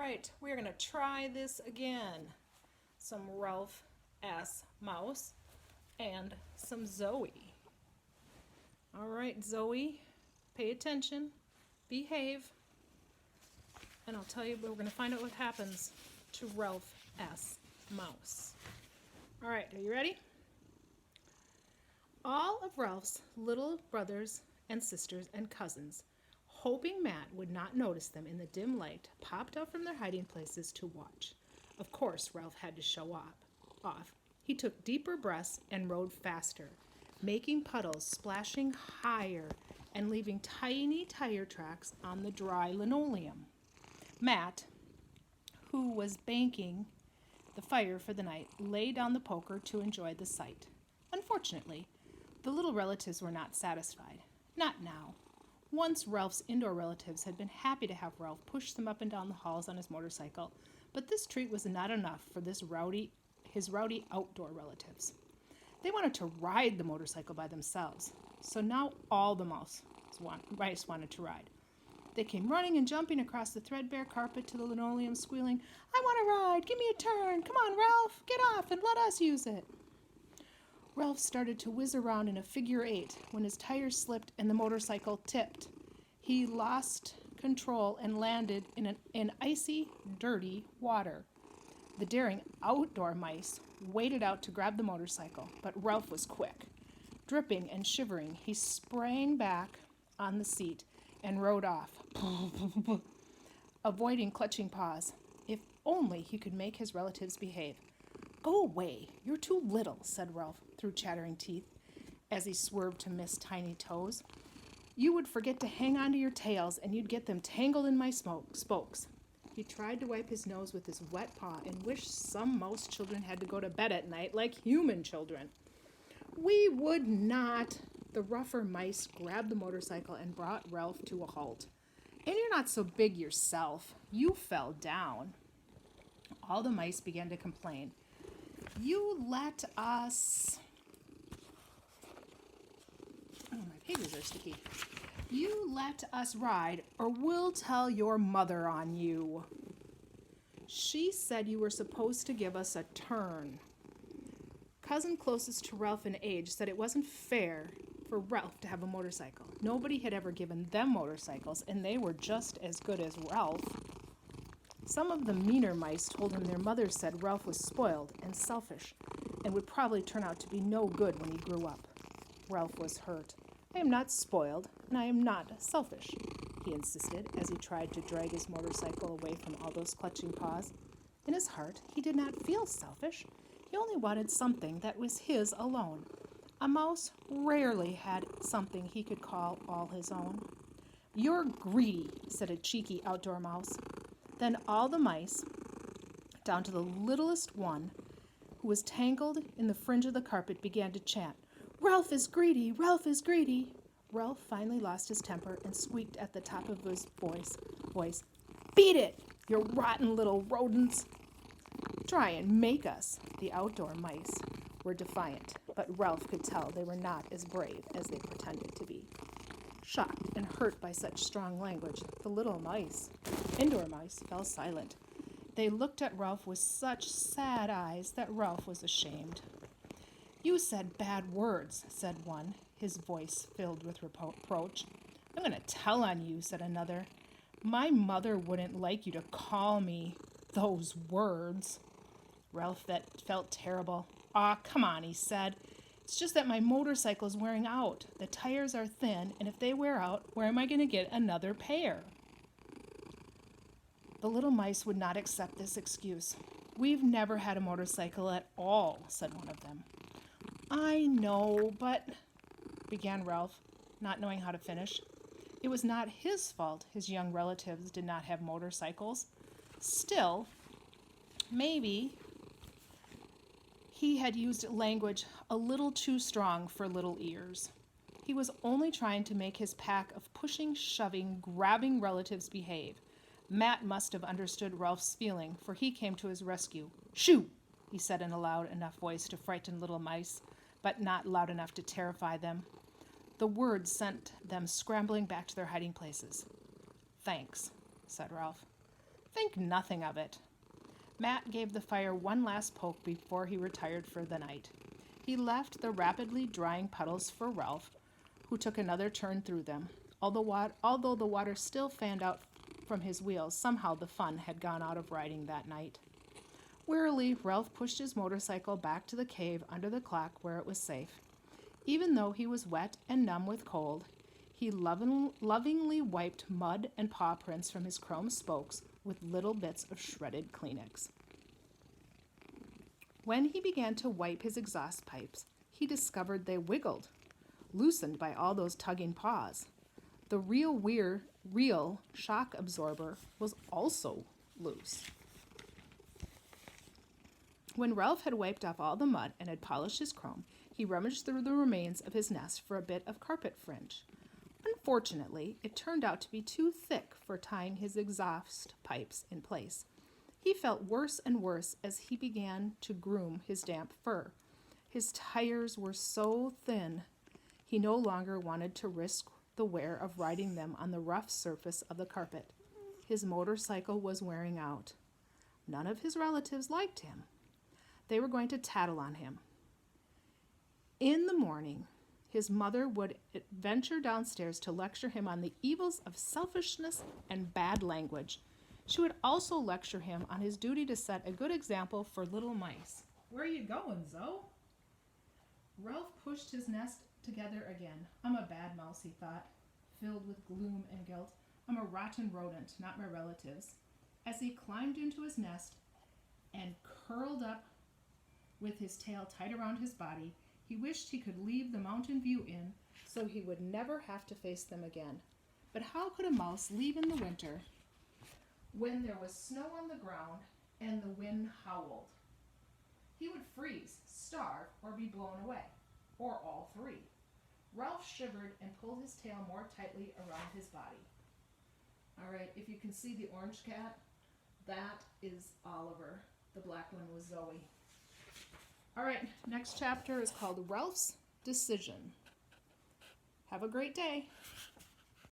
right, we're going to try this again. Some Ralph S. Mouse and some Zoe. All right, Zoe, pay attention, behave, and I'll tell you, we're going to find out what happens to Ralph S. Mouse. All right, are you ready? All of Ralph's little brothers and sisters and cousins, hoping Matt would not notice them in the dim light, popped out from their hiding places to watch. Of course, Ralph had to show off. He took deeper breaths and rode faster, making puddles, splashing higher, and leaving tiny tire tracks on the dry linoleum. Matt, who was banking the fire for the night, lay down the poker to enjoy the sight. Unfortunately, the little relatives were not satisfied. Not now. Once Ralph's indoor relatives had been happy to have Ralph push them up and down the halls on his motorcycle, but this treat was not enough for his rowdy outdoor relatives. They wanted to ride the motorcycle by themselves, so now all the mice wanted to ride. They came running and jumping across the threadbare carpet to the linoleum, squealing, "I want to ride! Give me a turn! Come on, Ralph! Get off and let us use it!" Ralph started to whiz around in a figure eight when his tires slipped and the motorcycle tipped. He lost control and landed in icy, dirty water. The daring outdoor mice waded out to grab the motorcycle, but Ralph was quick. Dripping and shivering, he sprang back on the seat and rode off, avoiding clutching paws. If only he could make his relatives behave. "Go away, you're too little," said Ralph through chattering teeth as he swerved to miss tiny toes. "You would forget to hang onto your tails and you'd get them tangled in my spokes." He tried to wipe his nose with his wet paw and wished some mouse children had to go to bed at night like human children. "We would not." The rougher mice grabbed the motorcycle and brought Ralph to a halt. "And you're not so big yourself. You fell down." All the mice began to complain. "You let us..." Oh, my pages are sticky. "You let us ride, or we'll tell your mother on you. She said you were supposed to give us a turn." Cousin closest to Ralph in age said it wasn't fair for Ralph to have a motorcycle. Nobody had ever given them motorcycles, and they were just as good as Ralph. Some of the meaner mice told him their mother said Ralph was spoiled and selfish and would probably turn out to be no good when he grew up. Ralph was hurt. "I am not spoiled, and I am not selfish," he insisted as he tried to drag his motorcycle away from all those clutching paws. In his heart, he did not feel selfish. He only wanted something that was his alone. A mouse rarely had something he could call all his own. "You're greedy," said a cheeky outdoor mouse. Then all the mice, down to the littlest one, who was tangled in the fringe of the carpet, began to chant, "Ralph is greedy! Ralph is greedy!" Ralph finally lost his temper and squeaked at the top of his voice, "Beat it, you rotten little rodents! Try and make us." The outdoor mice were defiant, but Ralph could tell they were not as brave as they pretended to be. Shocked and hurt by such strong language, the indoor mice, fell silent. They looked at Ralph with such sad eyes that Ralph was ashamed. "You said bad words," said one, his voice filled with reproach. "I'm going to tell on you," said another. "My mother wouldn't like you to call me those words." Ralph felt terrible. "Aw, come on," he said. "It's just that my motorcycle is wearing out. The tires are thin, and if they wear out, where am I going to get another pair?" The little mice would not accept this excuse. "We've never had a motorcycle at all," said one of them. "I know, but..." began Ralph, not knowing how to finish. It was not his fault his young relatives did not have motorcycles. Still, maybe he had used language a little too strong for little ears. He was only trying to make his pack of pushing, shoving, grabbing relatives behave. Matt must have understood Ralph's feeling, for he came to his rescue. "Shoo!" he said in a loud enough voice to frighten little mice, but not loud enough to terrify them. The words sent them scrambling back to their hiding places. "Thanks," said Ralph. Think nothing of it. Matt gave the fire one last poke before he retired for the night. He left the rapidly drying puddles for Ralph, who took another turn through them. Although the water still fanned out from his wheels, somehow the fun had gone out of riding that night. Wearily, Ralph pushed his motorcycle back to the cave under the clock where it was safe. Even though he was wet and numb with cold, he lovingly wiped mud and paw prints from his chrome spokes with little bits of shredded Kleenex. When he began to wipe his exhaust pipes, he discovered they wiggled, loosened by all those tugging paws. The real shock absorber was also loose. When Ralph had wiped off all the mud and had polished his chrome, he rummaged through the remains of his nest for a bit of carpet fringe. Unfortunately, it turned out to be too thick for tying his exhaust pipes in place. He felt worse and worse as he began to groom his damp fur. His tires were so thin, he no longer wanted to risk the wear of riding them on the rough surface of the carpet. His motorcycle was wearing out. None of his relatives liked him. They were going to tattle on him. In the morning, his mother would venture downstairs to lecture him on the evils of selfishness and bad language. She would also lecture him on his duty to set a good example for little mice. Where are you going, Zoe? Ralph pushed his nest together again. I'm a bad mouse, he thought, filled with gloom and guilt. I'm a rotten rodent, not my relatives. As he climbed into his nest and curled up with his tail tight around his body, he wished he could leave the Mountain View Inn so he would never have to face them again. But how could a mouse leave in the winter when there was snow on the ground and the wind howled? He would freeze, starve, or be blown away, or all three. Ralph shivered and pulled his tail more tightly around his body. All right, if you can see the orange cat, that is Oliver. The black one was Zoe. All right, next chapter is called Ralph's Decision. Have a great day.